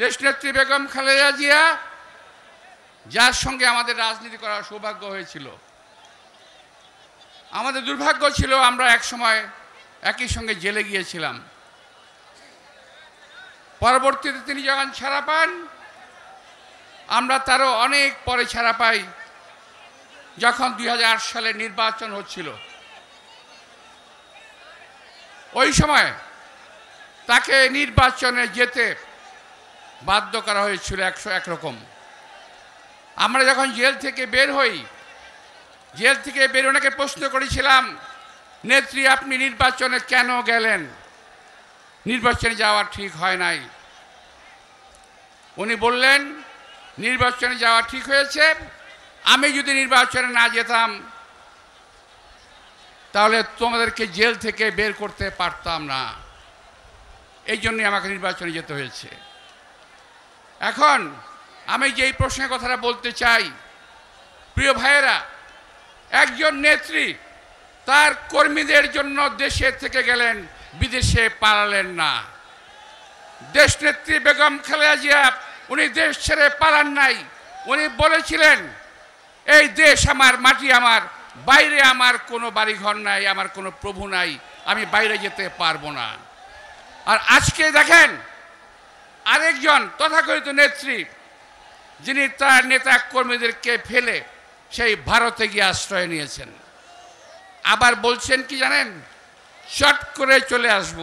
দেশনেত্রী বেগম খালেদা জিয়া, যার সঙ্গে আমাদের রাজনীতি করার সৌভাগ্য হয়েছিল। আমাদের দুর্ভাগ্য ছিল আমরা এক সময় একই সঙ্গে জেলে গিয়েছিলাম। পরবর্তীতে তিনি যখন ছাড়া পান, আমরা তারও অনেক পরে ছাড়া পাই, যখন 2008 সালে নির্বাচন হচ্ছিল। ওই সময় তাকে নির্বাচনে যেতে বাধ্য করা হয়েছিল 101 রকম। আমরা যখন জেল থেকে বের হই, জেল থেকে বের ওনাকে প্রশ্ন করেছিলাম, নেত্রী আপনি নির্বাচনে কেন গেলেন? নির্বাচনে যাওয়া ঠিক হয় নাই। উনি বললেন, নির্বাচনে যাওয়া ঠিক হয়েছে, আমি যদি নির্বাচনে না যেতাম তাহলে তোমাদেরকে জেল থেকে বের করতে পারতাম না, এই জন্যই আমাকে নির্বাচনে যেতে হয়েছে। এখন আমি যেই প্রশ্নের কথাটা বলতে চাই, প্রিয় ভাইয়েরা, একজন নেত্রী তার কর্মীদের জন্য দেশে থেকে গেলেন, বিদেশে পালালেন না। দেশনেত্রী বেগম খালেদা জিয়া উনি দেশ ছেড়ে পালান নাই। উনি বলেছিলেন, এই দেশ আমার, মাটি আমার, বাইরে আমার কোনো বাড়িঘর নাই, আমার কোনো প্রভু নাই, আমি বাইরে যেতে পারবো না। আর আজকে দেখেন আরেকজন তথাকথিত নেত্রী, যিনি তার নেতা কর্মীদেরকে ফেলে সেই ভারতে গিয়ে আশ্রয় নিয়েছেন। আবার বলছেন কি জানেন, চট করে চলে আসব।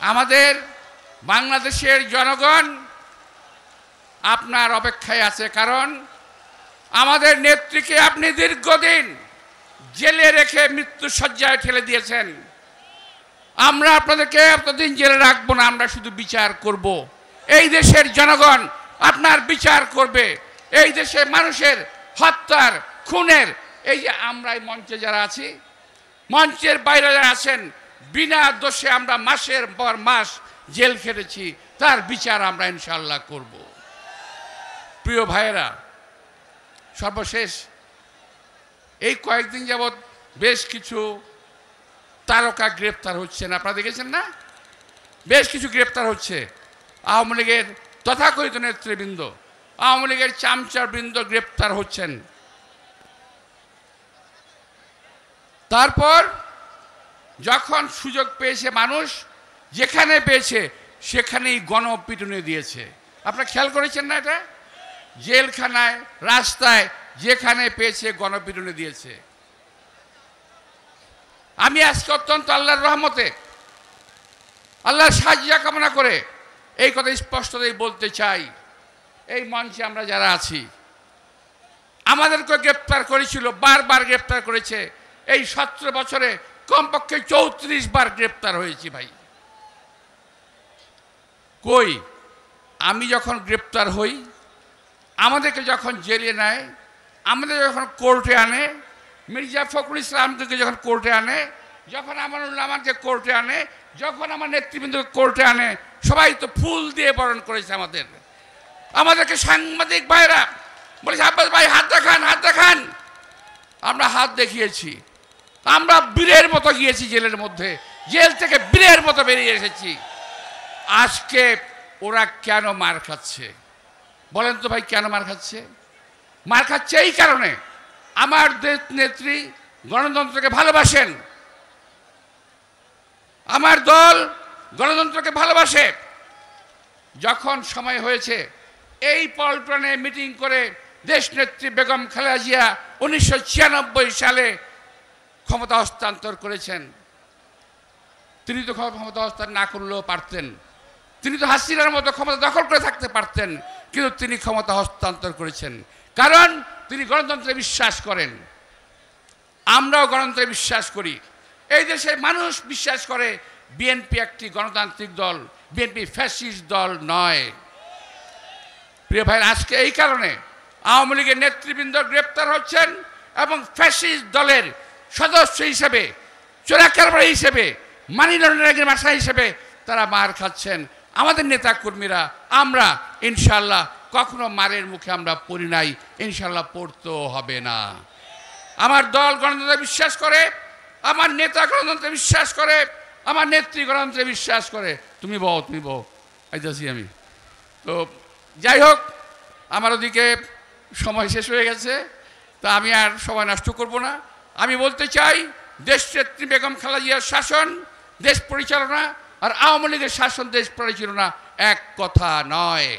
আমাদের বাংলাদেশের জনগণ আপনার অপেক্ষায় আছে, কারণ আমাদের নেত্রীকে আপনি দীর্ঘদিন জেলে রেখে মৃত্যুশয্যায় ঠেলে দিয়েছেন। আমরা আপনাদেরকে এতদিন জেলে রাখবো না, আমরা শুধু বিচার করব। এই দেশের জনগণ আপনার বিচার করবে। এই দেশে মানুষের হত্যার, খুনের, এই যে আমরা এই মঞ্চে যারা আছি, মঞ্চের বাইরে যারা আছেন, বিনা দোষে আমরা মাসের পর মাস জেল খেটেছি, তার বিচার আমরা ইনশাআল্লাহ করব। প্রিয় ভাইয়েরা, সর্বশেষ এই কয়েকদিন যাবৎ বেশ কিছু তারকা গ্রেপ্তার হচ্ছেন, আপনারা দেখেছেন না? বেশ কিছু গ্রেপ্তার হচ্ছে। আওয়ামী লীগের তথাকথিত নেতৃবৃন্দ, আওয়ামী লীগের চামচাবৃন্দ গ্রেপ্তার হচ্ছেন। তারপর যখন সুযোগ পেয়েছে মানুষ, যেখানে পেয়েছে সেখানেই গণপিটুনি দিয়েছে। আপনারা খেয়াল করেছেন না? এটা জেলখানায়, রাস্তায়, যেখানে পেয়েছে গণপিটুনি দিয়েছে। আমি আজকে অত্যন্ত আল্লাহর রহমতে, আল্লাহর সাহায্য কামনা করে এই কথা স্পষ্টতই বলতে চাই, এই মঞ্চে আমরা যারা আছি, আমাদেরকে গ্রেপ্তার করেছিল, বারবার গ্রেপ্তার করেছে। এই 17 বছরে কমপক্ষে 34 বার গ্রেপ্তার হয়েছি ভাই। কই আমি যখন গ্রেপ্তার হই, আমাদেরকে যখন জেলে নেয়, আমাদের যখন কোর্টে আনে, মির্জা ফখরুল ইসলামকে যখন কোর্টে আনে, যখন আমানুল্লাহ আমাকে কোর্টে আনে, যখন আমার নেতৃবৃন্দকে কোর্টে আনে, সবাই তো ফুল দিয়ে বরণ করেছে আমাদের। আমাদেরকে সাংবাদিক ভাইরা বলেছে, আব্বাস ভাই হাত দেখান, হাত দেখান। আমরা হাত দেখিয়েছি। আমরা বীরের মতো গিয়েছি জেলের মধ্যে, জেল থেকে বীরের মতো বেরিয়ে এসেছি। আজকে ওরা কেন মার খাচ্ছে বলেন তো ভাই? কেন মার খাচ্ছে? মার খাচ্ছে এই কারণে, আমার দেশ নেত্রী গণতন্ত্রকে ভালোবাসেন, আমার দল গণতন্ত্রকে ভালোবাসে। যখন সময় হয়েছে এই পল্টনে মিটিং করে দেশনেত্রী বেগম খালেদা জিয়া 1996 সালে ক্ষমতা হস্তান্তর করেছেন। তিনি তো ক্ষমতা হস্তান্তর না করলেও পারতেন, তিনি তো হাসিনার মতো ক্ষমতা দখল করে থাকতে পারতেন, কিন্তু তিনি ক্ষমতা হস্তান্তর করেছেন কারণ তিনি গণতন্ত্রে বিশ্বাস করেন। আমরাও গণতন্ত্রে বিশ্বাস করি, এই দেশের মানুষ বিশ্বাস করে বিএনপি একটি গণতান্ত্রিক দল, বিএনপি ফ্যাসিস্ট দল নয়। প্রিয় ভাই, আজকে এই কারণে আওয়ামী লীগের নেতৃবৃন্দ গ্রেপ্তার হচ্ছেন এবং ফ্যাসিস্ট দলের সদস্য হিসেবে, চোরাকারবারি হিসেবে, মানি লন্ডারিংয়ের মাসা হিসেবে তারা মার খাচ্ছেন। আমাদের নেতা কর্মীরা, আমরা ইনশাল্লাহ কখনো মারের মুখে আমরা পড়ি নাই, ইনশাল্লাহ পড়তেও হবে না। আমার দল গণতন্ত্রে বিশ্বাস করে, আমার নেতা গণতন্ত্রে বিশ্বাস করে, আমার নেত্রী গণতন্ত্রে বিশ্বাস করে। তুমি বল, তুমি বল, আইতাছি আমি। তো যাই হোক, আমার ওদিকে সময় শেষ হয়ে গেছে, তা আমি আর সময় নষ্ট করব না। আমি বলতে চাই, দেশনেত্রী বেগম খালেদা জিয়ার শাসন, দেশ পরিচালনা আর আওয়ামী লীগের শাসন, দেশ পরিচালনা এক কথা নয়।